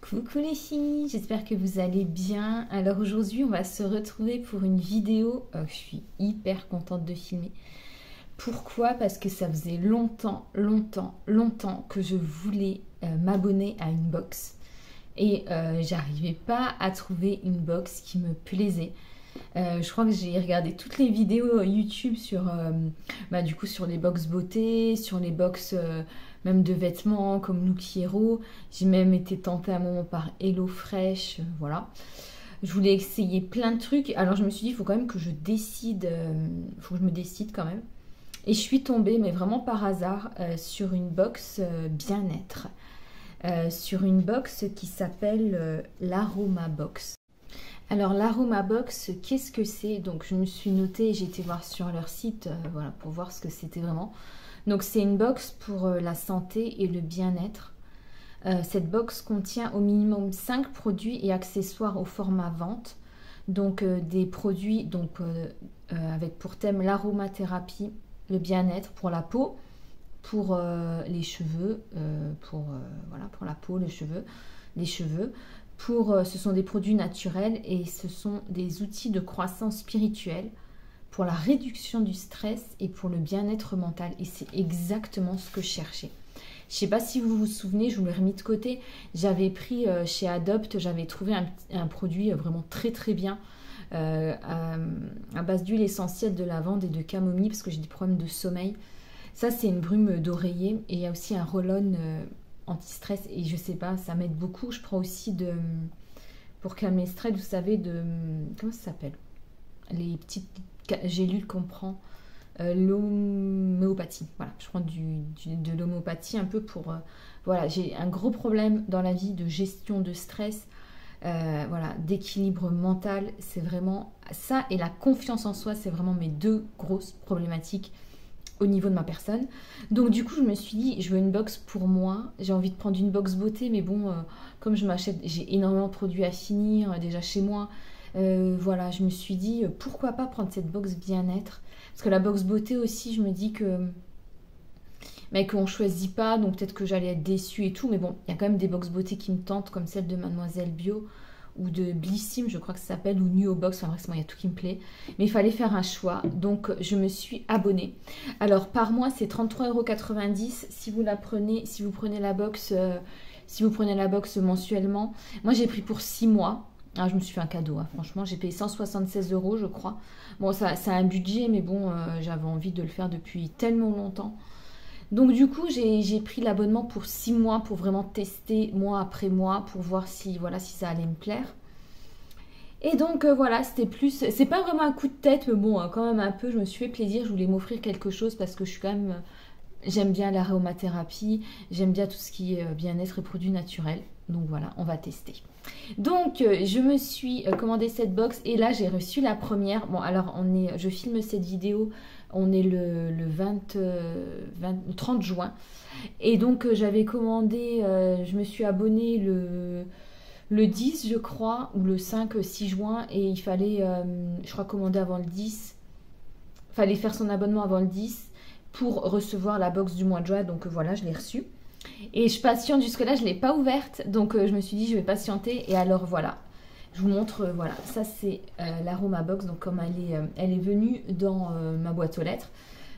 Coucou les filles, j'espère que vous allez bien. Alors aujourd'hui on va se retrouver pour une vidéo que je suis hyper contente de filmer. Pourquoi? Parce que ça faisait longtemps que je voulais m'abonner à une box. Et j'arrivais pas à trouver une box qui me plaisait. Je crois que j'ai regardé toutes les vidéos YouTube sur, du coup, sur les box beauté, sur les box même de vêtements comme Look Hero. J'ai même été tentée à un moment par HelloFresh, voilà. Je voulais essayer plein de trucs. Alors je me suis dit, il faut quand même que je décide, faut que je me décide quand même. Et je suis tombée, mais vraiment par hasard, sur une box bien-être. Sur une box qui s'appelle l'Aroma Box. Alors l'Aroma Box, qu'est-ce que c'est? Donc je me suis notée, j'ai été voir sur leur site voilà, pour voir ce que c'était vraiment. Donc c'est une box pour la santé et le bien-être. Cette box contient au minimum 5 produits et accessoires au format vente. Donc des produits donc, avec pour thème l'aromathérapie, le bien-être pour la peau, pour les cheveux, voilà, pour la peau, les cheveux. Ce sont des produits naturels et ce sont des outils de croissance spirituelle pour la réduction du stress et pour le bien-être mental. Et c'est exactement ce que je cherchais. Je ne sais pas si vous vous souvenez, je vous l'ai remis de côté. J'avais pris chez Adopt, j'avais trouvé un produit vraiment très bien à base d'huile essentielle de lavande et de camomille parce que j'ai des problèmes de sommeil. Ça, c'est une brume d'oreiller et il y a aussi un roll-on anti-stress et je sais pas, ça m'aide beaucoup. Je prends aussi pour calmer le stress, vous savez, comment ça s'appelle? Les petites gélules qu'on prend, l'homéopathie. Voilà, je prends de l'homéopathie un peu pour... voilà, j'ai un gros problème dans la vie de gestion de stress, voilà, d'équilibre mental. C'est vraiment ça et la confiance en soi, c'est vraiment mes deux grosses problématiques au niveau de ma personne. Donc du coup je me suis dit, je veux une box pour moi, j'ai envie de prendre une box beauté, mais bon, comme j'ai énormément de produits à finir déjà chez moi, voilà, je me suis dit pourquoi pas prendre cette box bien-être, parce que la box beauté aussi, je me dis que mais qu'on choisit pas, donc peut-être que j'allais être déçue et tout, mais bon, il y a quand même des box beauté qui me tentent, comme celle de Mademoiselle Bio ou de Blissim, je crois que ça s'appelle, ou Nuo Box, enfin bref, il y a tout qui me plaît. Mais il fallait faire un choix, donc je me suis abonnée. Alors par mois, c'est 33,90 € si vous prenez la box, mensuellement. Moi, j'ai pris pour 6 mois. Ah, je me suis fait un cadeau, hein. Franchement, j'ai payé 176 €, je crois. Bon, ça a un budget, mais bon, j'avais envie de le faire depuis tellement longtemps. Donc du coup, j'ai pris l'abonnement pour 6 mois pour vraiment tester mois après mois pour voir si ça allait me plaire. Et donc voilà, c'est pas vraiment un coup de tête, mais bon, quand même un peu, je me suis fait plaisir, je voulais m'offrir quelque chose parce que je suis quand même, j'aime bien l'aromathérapie, j'aime bien tout ce qui est bien-être et produits naturels. Donc voilà, on va tester. Donc je me suis commandé cette box et là j'ai reçu la première. Bon alors je filme cette vidéo, on est le 30 juin. Et donc j'avais commandé, je me suis abonnée le 10 je crois, ou le 5-6 juin. Et il fallait, je crois, commander avant le 10. Il fallait faire son abonnement avant le 10 pour recevoir la box du mois de juin. Donc voilà, je l'ai reçue. Et je patiente jusque-là, je ne l'ai pas ouverte. Donc je me suis dit, je vais patienter. Et alors voilà, je vous montre, voilà, ça c'est l'Aroma Box. Donc comme elle est venue dans ma boîte aux lettres.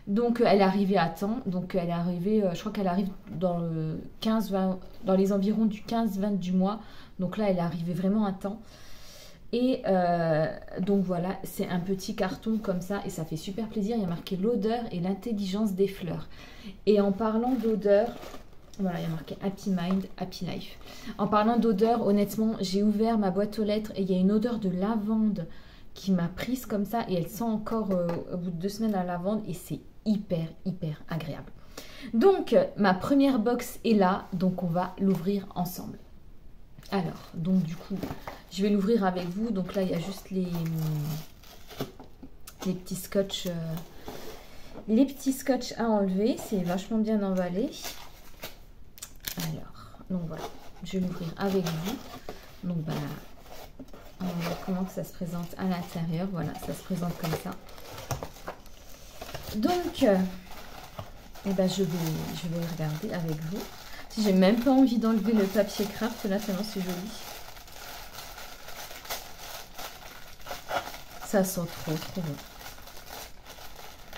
Donc elle est arrivée à temps. Donc elle est arrivée, je crois qu'elle arrive dans le 15-20, dans les environs du 15-20 du mois. Donc là, elle est arrivée vraiment à temps. Et donc voilà, c'est un petit carton comme ça et ça fait super plaisir. Il y a marqué l'odeur et l'intelligence des fleurs. Et en parlant d'odeur... Voilà, il y a marqué Happy Mind, Happy Life. En parlant d'odeur, honnêtement, j'ai ouvert ma boîte aux lettres et il y a une odeur de lavande qui m'a prise comme ça. Et elle sent encore au bout de 2 semaines la lavande et c'est hyper agréable. Donc, ma première box est là. Donc, on va l'ouvrir ensemble. Alors, donc du coup, je vais l'ouvrir avec vous. Donc là, il y a juste les petits scotch. Les petits scotch à enlever. C'est vachement bien emballé. Alors, donc voilà, je vais l'ouvrir avec vous. Donc, on va voir comment que ça se présente à l'intérieur. Voilà, ça se présente comme ça. Donc, je vais regarder avec vous. J'ai même pas envie d'enlever le papier craft là, tellement c'est joli. Ça sent trop bon.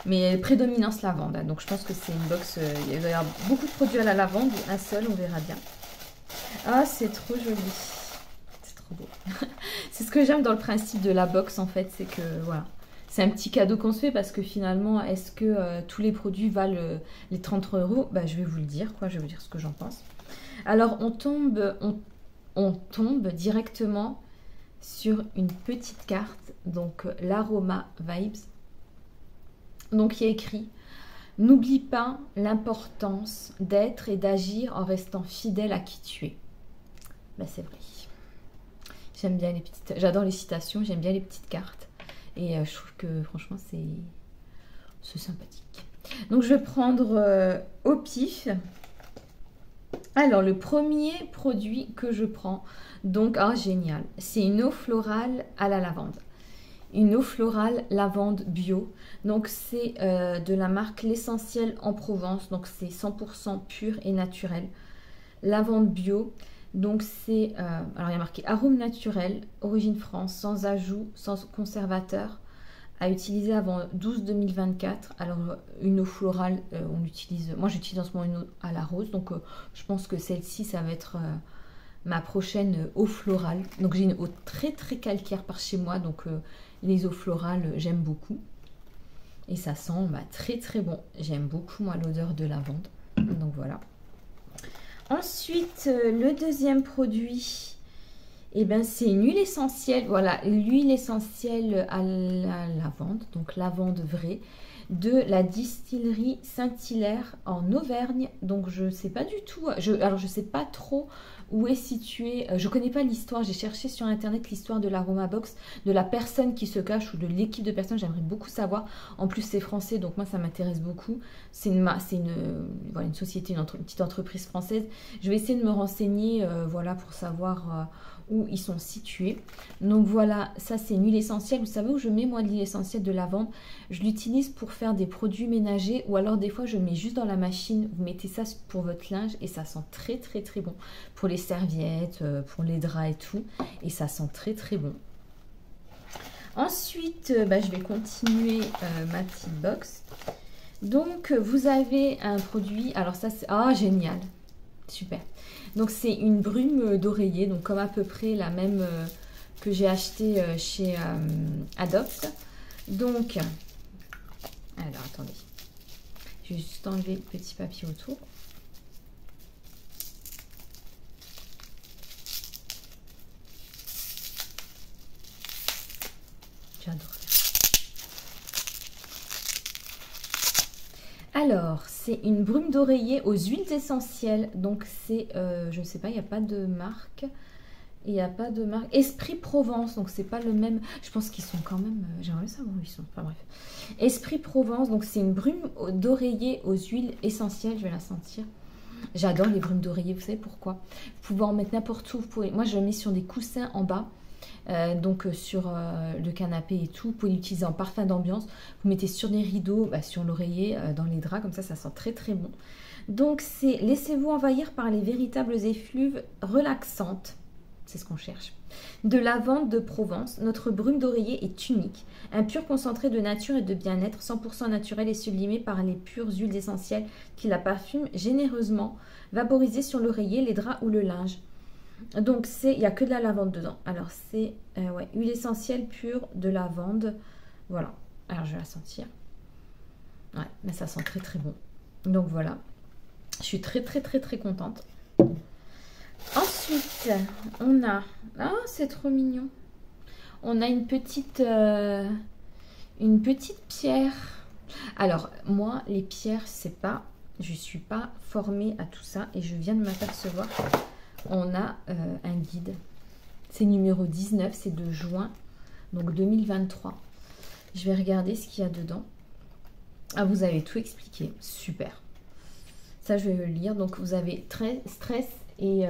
Mais prédominance lavande, hein, donc je pense que c'est une box, il va y avoir beaucoup de produits à la lavande, un seul, on verra bien. Ah, c'est trop joli. C'est trop beau. C'est ce que j'aime dans le principe de la box en fait, c'est que voilà. C'est un petit cadeau qu'on se fait parce que finalement, est-ce que tous les produits valent les 30 €? Bah, je vais vous le dire, quoi. Je vais vous dire ce que j'en pense. Alors, on tombe directement sur une petite carte, donc l'Aroma Vibes. Donc, il y a écrit « N'oublie pas l'importance d'être et d'agir en restant fidèle à qui tu es. » Bah, c'est vrai. J'aime bien les petites... J'adore les citations, j'aime bien les petites cartes. Et je trouve que franchement, c'est sympathique. Donc, je vais prendre au pif. Alors, le premier produit que je prends, donc, ah, génial. C'est une eau florale à la lavande. Une eau florale lavande bio. Donc, c'est de la marque L'Essentiel en Provence. Donc, c'est 100% pur et naturel. Lavande bio. Donc, c'est... alors, il y a marqué arôme naturel, origine France, sans ajout, sans conservateur, à utiliser avant 12-2024. Alors, une eau florale, on utilise... Moi, j'utilise en ce moment une eau à la rose. Donc, je pense que celle-ci, ça va être ma prochaine eau florale. Donc, j'ai une eau très, très calcaire par chez moi. Donc, les eaux florales, j'aime beaucoup. Et ça sent très, très bon. J'aime beaucoup, moi, l'odeur de lavande. Donc, voilà. Ensuite, le deuxième produit, eh ben, c'est une huile essentielle. Voilà, l'huile essentielle à la lavande, donc lavande vraie, de la distillerie Saint-Hilaire en Auvergne. Donc, je ne sais pas du tout. Alors, je ne sais pas trop où est situé. Je ne connais pas l'histoire. J'ai cherché sur Internet l'histoire de l'Aroma Box, de la personne qui se cache ou de l'équipe de personnes. J'aimerais beaucoup savoir. En plus, c'est français, donc moi, ça m'intéresse beaucoup. C'est voilà, une société, une petite entreprise française. Je vais essayer de me renseigner voilà, pour savoir où ils sont situés. Donc voilà, ça c'est une huile essentielle. Vous savez où je mets moi de l'huile essentielle de lavande? Je l'utilise pour faire des produits ménagers ou alors des fois je mets juste dans la machine. Vous mettez ça pour votre linge et ça sent très très très bon. Pour les serviettes, pour les draps et tout. Et ça sent très très bon. Ensuite, je vais continuer ma petite box. Donc vous avez un produit, alors ça c'est... Ah, génial, super. Donc c'est une brume d'oreiller, donc comme à peu près la même que j'ai acheté chez Adopt. Donc, alors attendez, je vais juste enlever le petit papier autour. J'adore. Alors, c'est une brume d'oreiller aux huiles essentielles. Donc, c'est, je ne sais pas, il n'y a pas de marque. Il n'y a pas de marque. Esprit Provence, donc c'est pas le même. Je pense qu'ils sont quand même... J'aimerais savoir où ils sont. Enfin bref. Esprit Provence, donc c'est une brume d'oreiller aux huiles essentielles. Je vais la sentir. J'adore les brumes d'oreiller, vous savez pourquoi? Vous pouvez en mettre n'importe où. Moi, je la mets sur des coussins en bas. Donc sur le canapé et tout. Vous pouvez l'utiliser en parfum d'ambiance. Vous mettez sur des rideaux, sur l'oreiller, dans les draps. Comme ça sent très très bon. Donc c'est laissez-vous envahir par les véritables effluves relaxantes. C'est ce qu'on cherche. De lavande de Provence, notre brume d'oreiller est unique. Un pur concentré de nature et de bien-être, 100% naturel et sublimé par les pures huiles essentielles qui la parfument généreusement, vaporisées sur l'oreiller, les draps ou le linge. Donc, il n'y a que de la lavande dedans. Alors, c'est ouais, huile essentielle pure de lavande. Voilà. Alors, je vais la sentir. Ouais, mais ça sent très très bon. Donc, voilà. Je suis très très très très contente. Ensuite, on a... Ah, c'est trop mignon. On a une petite pierre. Alors, moi, les pierres, c'est pas... Je ne suis pas formée à tout ça. Et je viens de m'apercevoir. On a un guide. C'est numéro 19. C'est de juin. Donc, 2023. Je vais regarder ce qu'il y a dedans. Ah, vous avez tout expliqué. Super. Ça, je vais le lire. Donc, vous avez stress et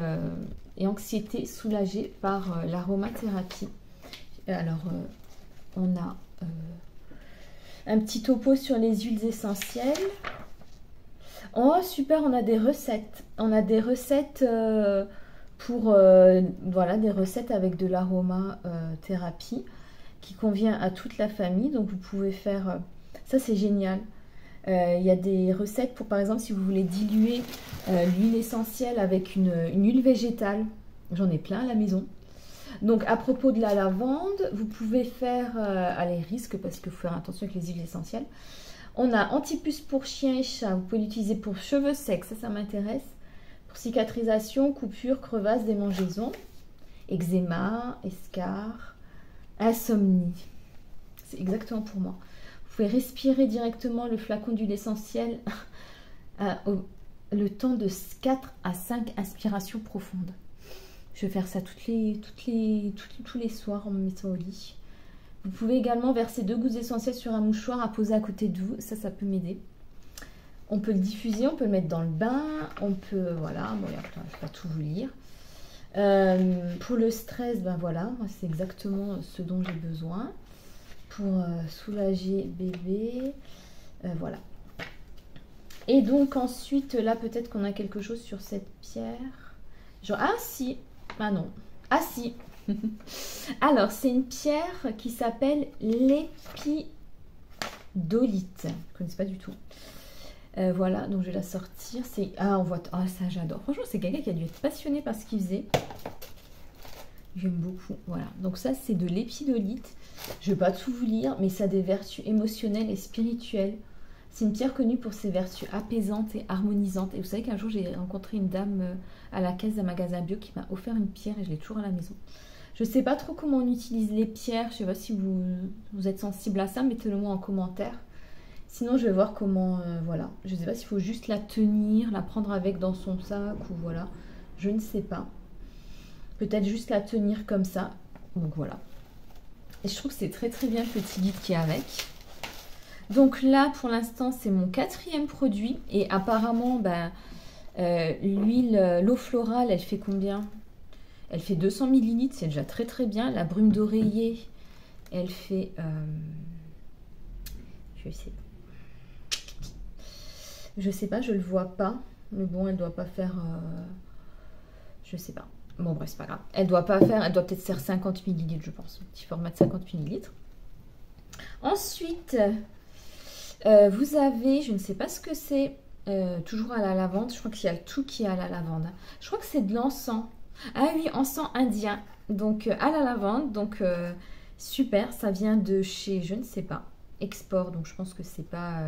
anxiété soulagée par l'aromathérapie. Alors, on a un petit topo sur les huiles essentielles. Oh, super, on a des recettes. On a des recettes pour... voilà, des recettes avec de l'aromathérapie qui convient à toute la famille. Donc, vous pouvez faire... ça, c'est génial. Il y a des recettes pour, par exemple, si vous voulez diluer l'huile essentielle avec une huile végétale. J'en ai plein à la maison. Donc, à propos de la lavande, vous pouvez faire... allez, risque, parce qu'il faut faire attention avec les huiles essentielles. On a antipuce pour chien et chat. Vous pouvez l'utiliser pour cheveux secs, ça m'intéresse. Pour cicatrisation, coupure, crevasse, démangeaison, eczéma, escarre, insomnie. C'est exactement pour moi. Vous pouvez respirer directement le flacon d'huile essentielle le temps de 4 à 5 inspirations profondes. Je vais faire ça tous les soirs en me mettant au lit. Vous pouvez également verser 2 gouttes essentielles sur un mouchoir à poser à côté de vous. Ça peut m'aider. On peut le diffuser, on peut le mettre dans le bain. On peut, voilà, bon, je ne vais pas tout vous lire. Pour le stress, ben voilà, c'est exactement ce dont j'ai besoin. Pour soulager bébé, voilà. Et donc ensuite, là peut-être qu'on a quelque chose sur cette pierre. Genre, ah si, ah non, ah si. Alors, c'est une pierre qui s'appelle l'épidolite. Je ne connais pas du tout. Voilà, donc je vais la sortir. Ah, on voit... Ah, ça, j'adore. Franchement, c'est quelqu'un qui a dû être passionné par ce qu'il faisait. J'aime beaucoup. Voilà, donc ça, c'est de l'épidolite. Je ne vais pas tout vous lire, mais ça a des vertus émotionnelles et spirituelles. C'est une pierre connue pour ses vertus apaisantes et harmonisantes. Et vous savez qu'un jour, j'ai rencontré une dame à la caisse d'un magasin bio qui m'a offert une pierre et je l'ai toujours à la maison. Je ne sais pas trop comment on utilise les pierres. Je ne sais pas si vous êtes sensible à ça. Mettez-le moi en commentaire. Sinon, je vais voir comment... voilà. Je ne sais pas s'il faut juste la tenir, la prendre avec dans son sac ou voilà. Je ne sais pas. Peut-être juste la tenir comme ça. Donc voilà. Et je trouve que c'est très très bien le petit guide qui est avec. Donc là, pour l'instant, c'est mon 4e produit. Et apparemment, ben, l'eau florale, elle fait combien? Elle fait 200 ml, c'est déjà très très bien. La brume d'oreiller, elle fait... je sais pas, je le vois pas. Mais bon, elle doit pas faire... je sais pas. Bon, bref, c'est pas grave. Elle doit pas faire... Elle doit peut-être faire 50 ml, je pense. Un petit format de 50 ml. Ensuite, vous avez... Je ne sais pas ce que c'est. Toujours à la lavande. Je crois qu'il y a tout qui est à la lavande. Je crois que c'est de l'encens. Ah oui, encens indien. Donc, à la lavande. Donc, super. Ça vient de chez... Je ne sais pas. Export. Donc, je pense que c'est pas...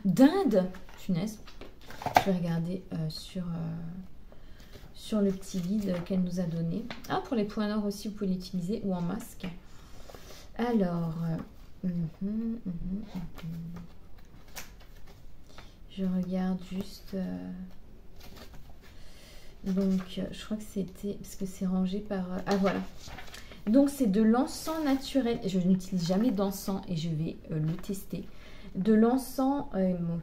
d'Inde. Punaise. Je vais regarder sur le petit guide qu'elle nous a donné. Ah, pour les points noirs aussi, vous pouvez l'utiliser ou en masque. Alors, je regarde juste. Donc, je crois que c'était parce que c'est rangé par. Ah voilà. Donc, c'est de l'encens naturel. Je n'utilise jamais d'encens et je vais le tester. De l'encens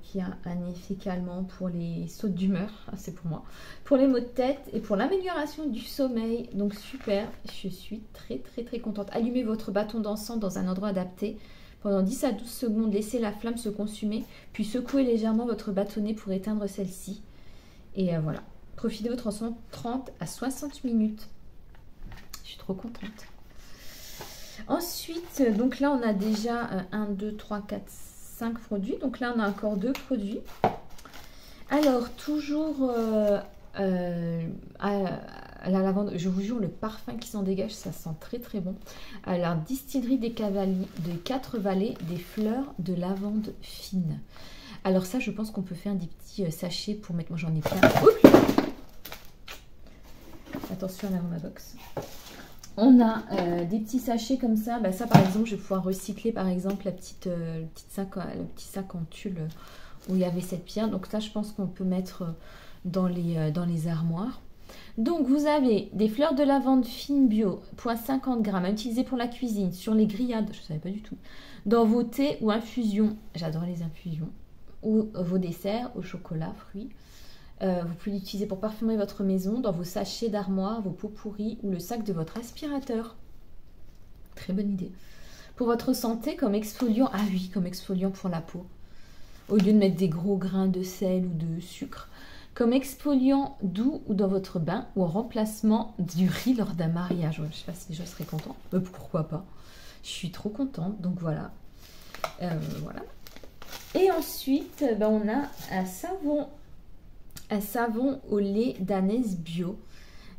qui a un effet calmant pour les sautes d'humeur, c'est pour moi, pour les maux de tête et pour l'amélioration du sommeil. Donc super, je suis très très très contente. Allumez votre bâton d'encens dans un endroit adapté. Pendant 10 à 12 secondes, laissez la flamme se consumer, puis secouez légèrement votre bâtonnet pour éteindre celle-ci. Et voilà, profitez de votre encens 30 à 60 minutes. Je suis trop contente. Ensuite, donc là on a déjà 1, 2, 3, 4, 5 produits. Donc là, on a encore 2 produits. Alors, toujours à la lavande, je vous jure, le parfum qui s'en dégage, ça sent très très bon. Alors, distillerie des 4 vallées, des fleurs de lavande fine. Alors ça, je pense qu'on peut faire des petits sachets pour mettre... Moi, j'en ai plein. Oups, attention à l'aromabox. On a des petits sachets comme ça. Bah, ça, par exemple, je vais pouvoir recycler, par exemple, le petit sac en tulle où il y avait cette pierre. Donc ça, je pense qu'on peut mettre dans les armoires. Donc, vous avez des fleurs de lavande fine bio, poids 50 grammes, à utiliser pour la cuisine, sur les grillades, je ne savais pas du tout, dans vos thés ou infusions. J'adore les infusions. Ou vos desserts au chocolat, fruits. Vous pouvez l'utiliser pour parfumer votre maison, dans vos sachets d'armoire, vos pots pourris ou le sac de votre aspirateur. Très bonne idée. Pour votre santé, comme exfoliant, ah oui, comme exfoliant pour la peau. au lieu de mettre des gros grains de sel ou de sucre. Comme exfoliant doux ou dans votre bain ou en remplacement du riz lors d'un mariage. Ouais, je ne sais pas si les gens seraient contents, mais pourquoi pas. Je suis trop contente, donc voilà. Voilà. Et ensuite, ben, on a un savon au lait d'ânesse bio.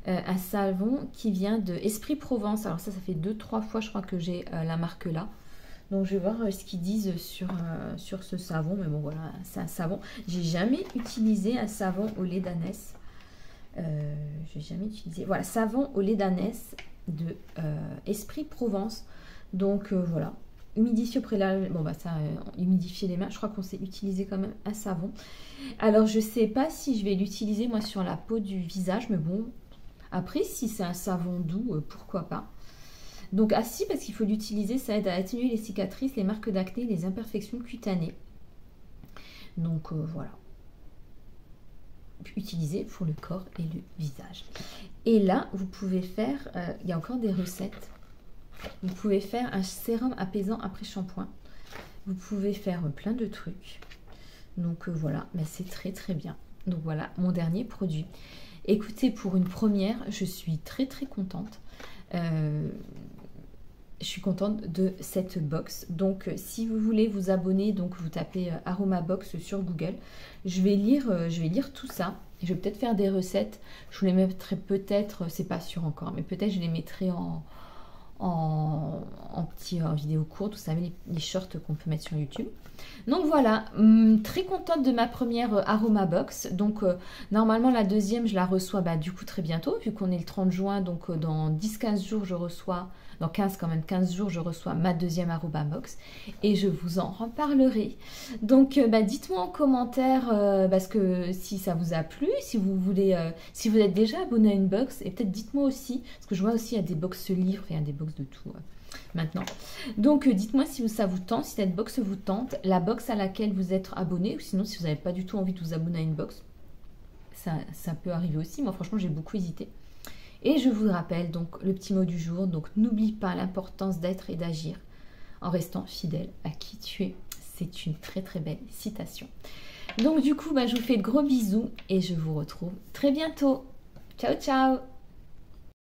Un savon qui vient de Esprit Provence. Alors ça fait 2-3 fois je crois que j'ai la marque là. Donc je vais voir ce qu'ils disent sur ce savon. Mais bon voilà, c'est un savon. J'ai jamais utilisé un savon au lait d'ânesse. J'ai jamais utilisé. Voilà, savon au lait d'ânesse de Esprit Provence. Donc voilà. Humidifier au préalable. Bon bah ça, humidifier les mains. Je crois qu'on sait utiliser quand même un savon. Alors je sais pas si je vais l'utiliser moi sur la peau du visage. Mais bon, après si c'est un savon doux, pourquoi pas. Donc, si, parce qu'il faut l'utiliser, ça aide à atténuer les cicatrices, les marques d'acné, les imperfections cutanées. Donc, voilà. Utilisé pour le corps et le visage. Et là, vous pouvez faire, il y a encore des recettes. Vous pouvez faire un sérum apaisant après shampoing. Vous pouvez faire plein de trucs. Donc, voilà, mais c'est très très bien. Donc, voilà, mon dernier produit. Écoutez, pour une première, je suis très très contente. Je suis contente de cette box. Donc, si vous voulez vous abonner, donc vous tapez Aromabox sur Google. Je vais lire tout ça. Et je vais peut-être faire des recettes. Je vous les mettrai peut-être, c'est pas sûr encore, mais peut-être je les mettrai en vidéo courte. Vous savez, les shorts qu'on peut mettre sur YouTube. Donc voilà, très contente de ma première Aromabox. Donc normalement la deuxième je la reçois du coup très bientôt vu qu'on est le 30 juin. Donc dans 10-15 jours je reçois, dans 15 jours je reçois ma deuxième Aromabox et je vous en reparlerai. Donc dites-moi en commentaire parce que si ça vous a plu, si vous voulez, si vous êtes déjà abonné à une box, et peut-être dites-moi aussi, parce que je vois aussi il y a des box livres, il y a des box de tout maintenant. Donc dites-moi si ça vous tente, si cette box vous tente, la box à laquelle vous êtes abonné, ou sinon si vous n'avez pas du tout envie de vous abonner à une box, ça peut arriver aussi. Moi franchement j'ai beaucoup hésité. Et je vous rappelle donc le petit mot du jour, donc n'oublie pas l'importance d'être et d'agir en restant fidèle à qui tu es. C'est une très très belle citation. Donc du coup je vous fais de gros bisous et je vous retrouve très bientôt. Ciao ciao.